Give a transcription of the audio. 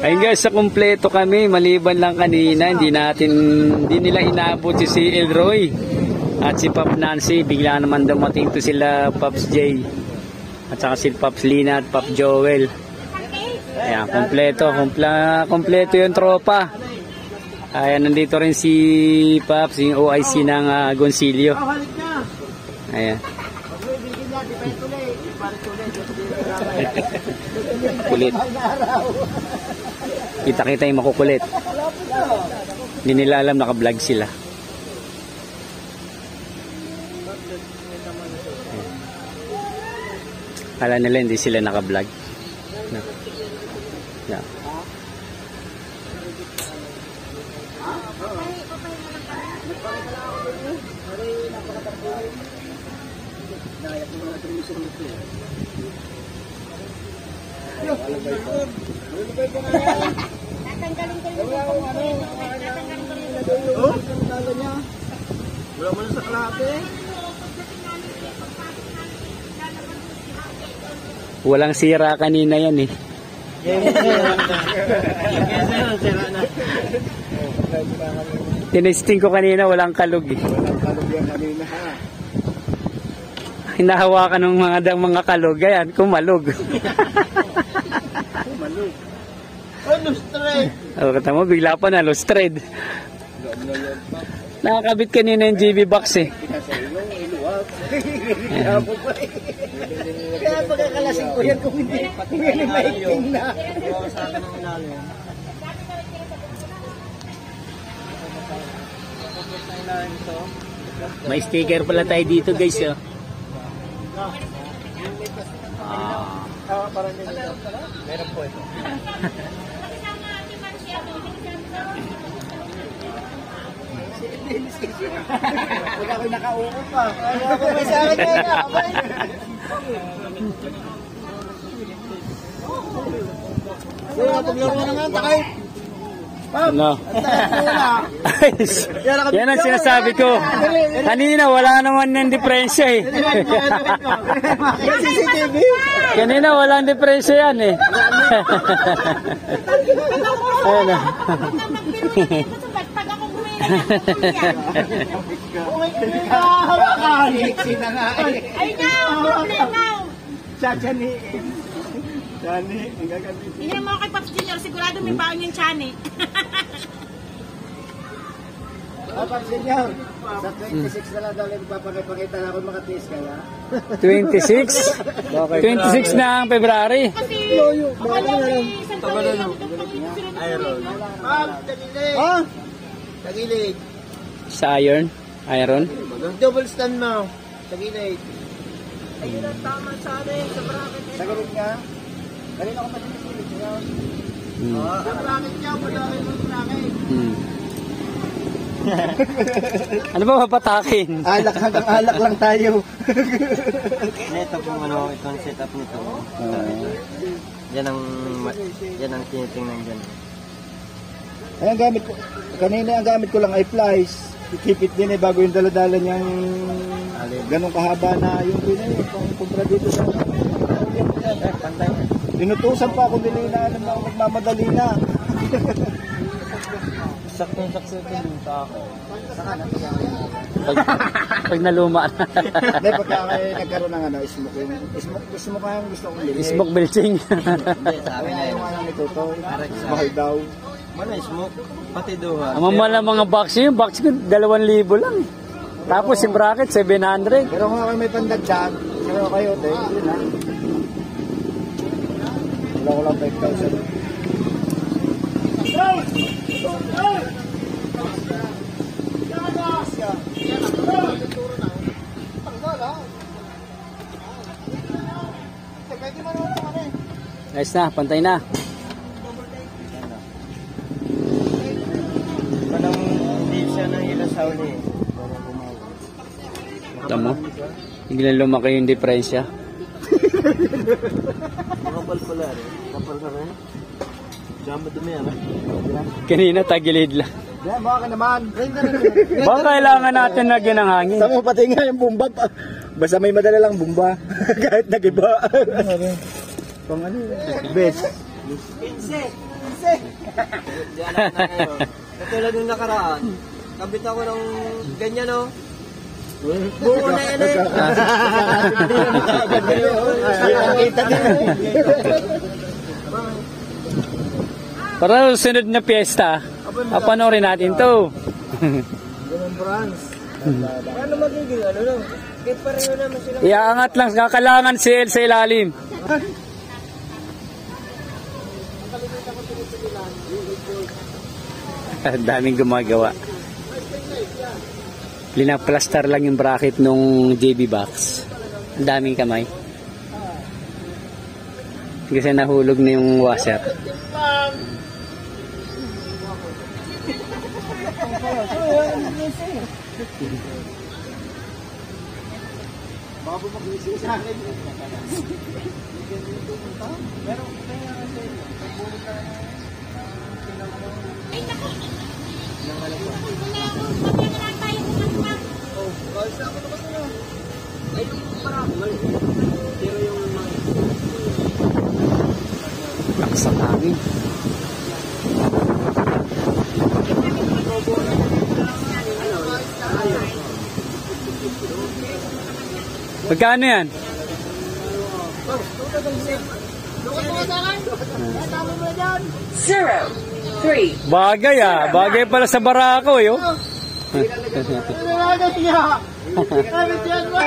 Ayun guys, sa kumpleto kami, maliban lang kanina, hindi nila inabot si Elroy at si Pop Nancy. Bigla naman dumating to sila Pops J at saka si Pops Lina at Pop Joel. Ayan, kumpleto yung tropa. Ayan, nandito rin si Pops, yung OIC ng Goncillo. Ayan. Kulit. Kita-kita yung makukulit. Hindi nila alam naka-vlog sila. Kala nila hindi sila naka-vlog. No. Yeah. Wala mo na sa klase. Walang sira kanina yan eh. Tinesting ko kanina, walang kalog eh. Walang kalog yan kanina ha. Hinahawakan ng mga kalog, ayan, kumalog. Kumalog. Oh, lustrade. O, kata mo, bigla pa na, lost thread. Nakakabit kanina yung GB box eh. Kaya pagkakalasing ko yan kung hindi maiking na. May sticker pala tayo dito guys oh. Parang ganito. Meron po ito. Wala ko nakaupo pa. Wala ko may sa akin na. Wala ko paglaro na nga takay. No. Yan ang sinasabi ko. Kanina wala naman ng diferensya eh. Kanina walang diferensya yan eh. Ayan na. Ay na, problema. Chani, ang gagawin. Hindi naman ako kay Pops Junior, sigurado may baon yung chani. Papa Senior, sa 26 na lang daw nagpapakita na ako makatiis kaya. 26? 26 na ang February. Kasi, akala ko isang taon Iron. Ha? Tagilid. Sa iron? Double stand mo. Tagilid. Ayun ang tama sa akin, sa bracket. Tagilid nga. Kanina ko matinisilid niya. Sa bracket niya, pagkakin mo sa bracket. Ano ba mapatakin? Alak hanggang alak lang tayo. Ito kung ano, itong setup nito. Yan ang tinitingnan dyan. Ay, ang gamit ko, kanina ang gamit ko lang ay flies. Ikipit din eh bago yung daladala niyang ganong kahaba na yung pinay. Kung kumpra dito sa Pantay. dinutusan pa ako nila na alam na magmamadali na. Saktong-sakto ito din sa ako. Pag naluma na. Hindi, pagka nagkaroon ng ano, smoke ang gusto kong bilhin. Smoke belching. Hindi, sabi na Yung yun. ano nito to, mahal daw. Mana smoke? Pati duha. Ang mamala mga box yun, box ko 2,000 lang. Tapos yung bracket 700. Pero kung ako may pandagdag, pero kayo, yun ha. Wala ko lang 5,000. Ayos na, pantay na. Parang hindi siya nang ilasaw ni. Tama. Biglang lumaki yung diferensya. Kapal pala rin. Kapal ka rin. Diyan mo dumi yan. Kanina tagilid lang. Yan, baka ka naman. Baka kailangan natin lagyan ng hangin. Sa mo pati nga yung bumba pa. Basta may madala lang bumba. Kahit nag-iba. Pang ano yun? Best. Diyan na tayo. Katulad nung nakaraan, kabit ako ng ganyan, no? Buo na yan eh. Para sa sunod na piyesta, panoorin natin to. Ganun bronze. Paano magiging ano no? Kahit pareho naman sila. Iaangat lang, kakalangan si El sa ilalim. Ang daming gumagawa. Linaplastar lang yung bracket nung JB box. Ang daming kamay. Kasi nahulog na yung washer. Baka po mag-isip sa akin. Meron kaya kasi nabulog ka Ay, naku. Magkakaroon tayo kumasmak. oh, kahit sa ako naman na. Ay, yung parang mali. Pero yung Naksa kami. Magkano yan? Zero. 3. Bagay ah. Bagay pala sa barako eh. Oh. Ano yan ba?